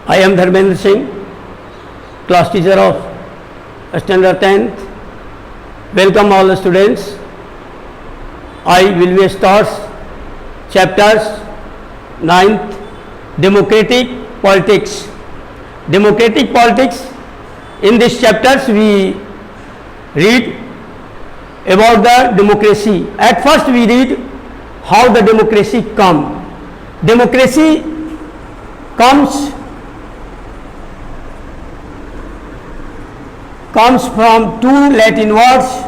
I am Dharmendra Singh, class teacher of standard 10th. Welcome all the students. I will be start chapters 9th, democratic politics. Democratic politics. In these chapters we read about the democracy. At first we read how the democracy come. Democracy comes from two Latin words,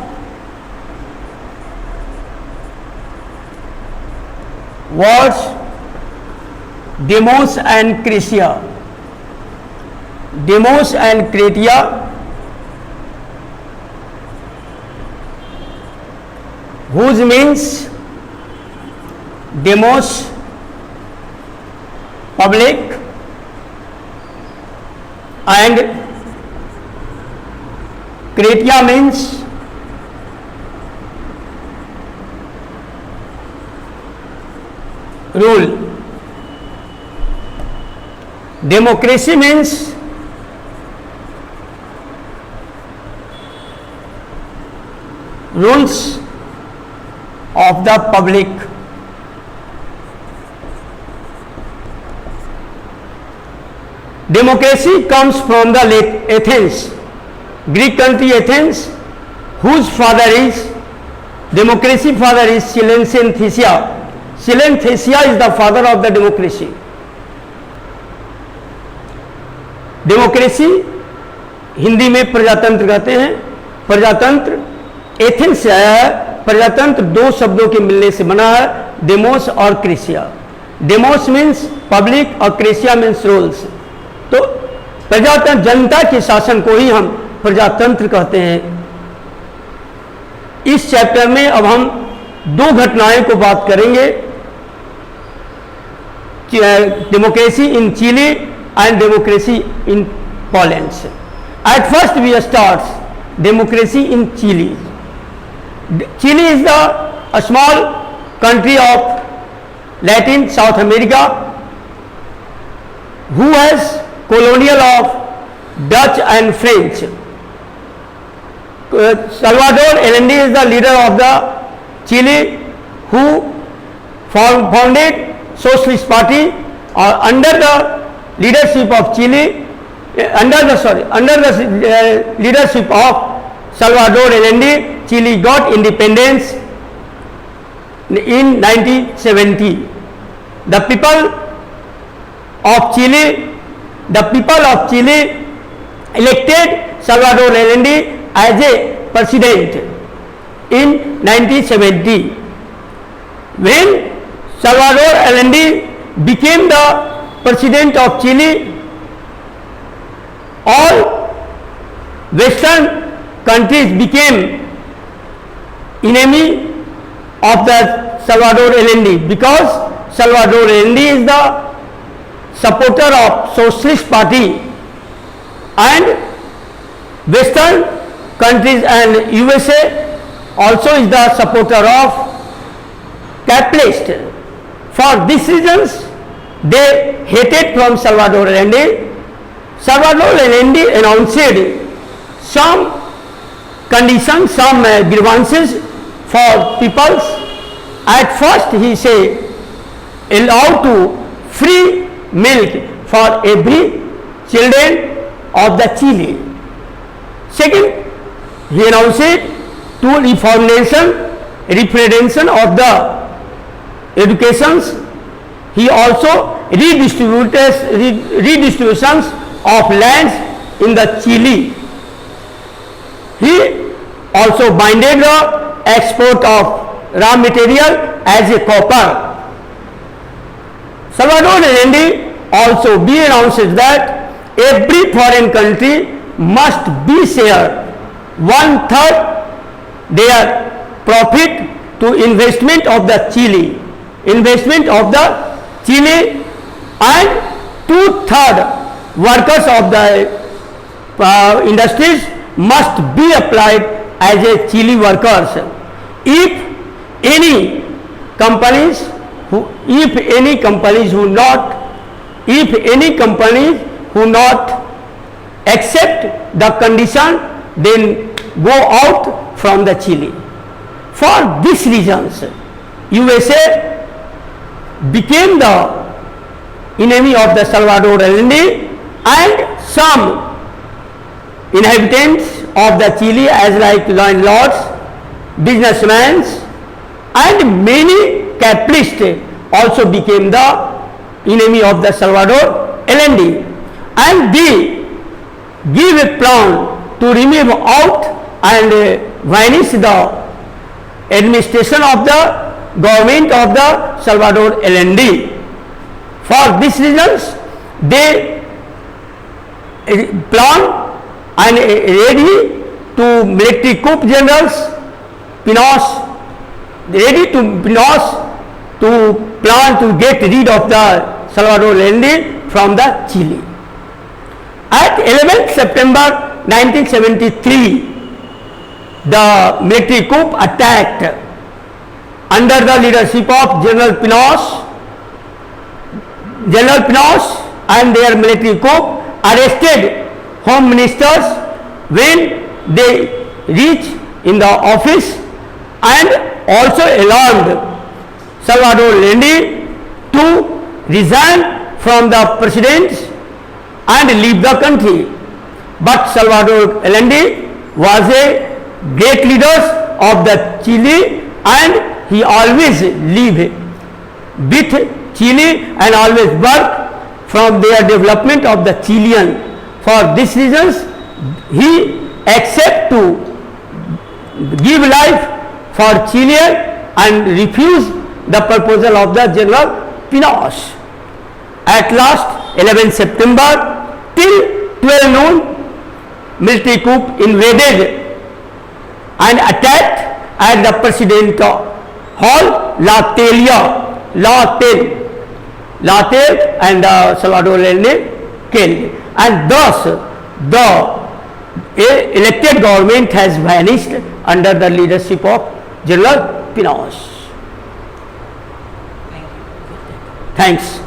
demos and kratia. Demos and kratia whose means demos public and kratia means rule. Democracy means rules of the public. Democracy comes from the Athens, Greek country Athens, whose father is, democracy father is Silensian Thesia. Silen Thesia is the father of the democracy. Democracy Hindi में प्रजातंत्र कहते हैं. प्रजातंत्र Athens से आया है. प्रजातंत्र दो शब्दों के मिलने से बना है, डेमोस और क्रेसिया. डेमोस मीन्स पब्लिक और क्रेसिया मीन्स रूल्स. तो प्रजातंत्र जनता के शासन को ही हम प्रजातंत्र कहते हैं. इस चैप्टर में अब हम दो घटनाएं को बात करेंगे, democracy in Chile and democracy in Poland. At first we start democracy in Chile. Chile is a small country of Latin South America who has colonial of Dutch and French. Salvador Allende is the leader of the Chile who founded Socialist Party under the leadership of Chile, under the leadership of Salvador Allende. Chile got independence in 1970. The people of Chile elected Salvador Allende as a president in 1970. When Salvador Allende became the president of Chile, all Western countries became enemy of the Salvador Allende, because Salvador Allende is the supporter of Socialist Party and Western countries and USA also is the supporter of capitalist. For these reasons they hated from Salvador Allende. Salvador Allende announced some conditions, some grievances for peoples. At first he said allow to free milk for every children of the Chile. Second, he announced to referendum of the educations. He also redistributions of lands in the Chile. He also binded the export of raw material as a copper. Salvador Allende also announced that every foreign country must be share 1/3 their profit to investment of the Chile. And 2/3 workers of the industries must be applied as a Chile workers. If any companies who not accept the condition, then go out from the Chile. For these reasons, USA became the enemy of the Salvador Allende, and some inhabitants of the Chile, as like landlords, businessmen, and many capitalists also became the enemy of the Salvador Allende, and they give a plan to remove out and vanish the administration of the government of the Salvador Allende. For these reasons, they plan and ready to military coup generals, Pinochet, ready to Pinochet to plan to get rid of the Salvador Allende from the Chile. At 11th September 1973, the military coup attacked under the leadership of General Pinochet. General Pinochet and their military coup arrested home ministers when they reached in the office, and also alarmed Salvador Allende to resign from the presidency and leave the country. But Salvador Allende was a great leader of the Chile, and he always lived with Chile and always worked from their development of the Chilean. For these reasons, he accepted to give life for Chile and refuse the proposal of the General Pinochet. At last, 11 September till 12 noon, military coup invaded and attacked at the President Hall, La Telle, and Salvador Allende killed. And thus, the elected government has vanished under the leadership of General Pinochet. Thanks.